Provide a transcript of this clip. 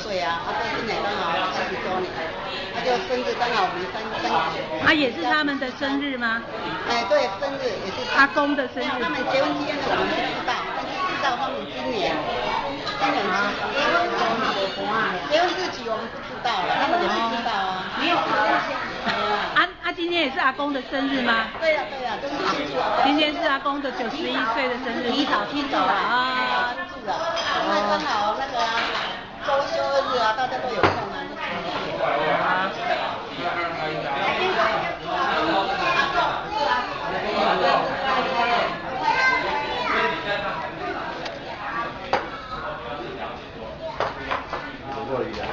岁啊，今年刚好70周年，就生日刚好我们30。也是他们的生日吗？对，生日也是。阿公的生日。他们结婚纪念日我们不知道，但是知道他们今年70周年。结婚日期我们不知道了，他们也不知道啊。没有今天也是阿公的生日吗？对呀，都是庆祝。今天是阿公的91岁的生日。提早了啊！是啊，因为刚好那个周休日啊，大家都有空啊。过一下。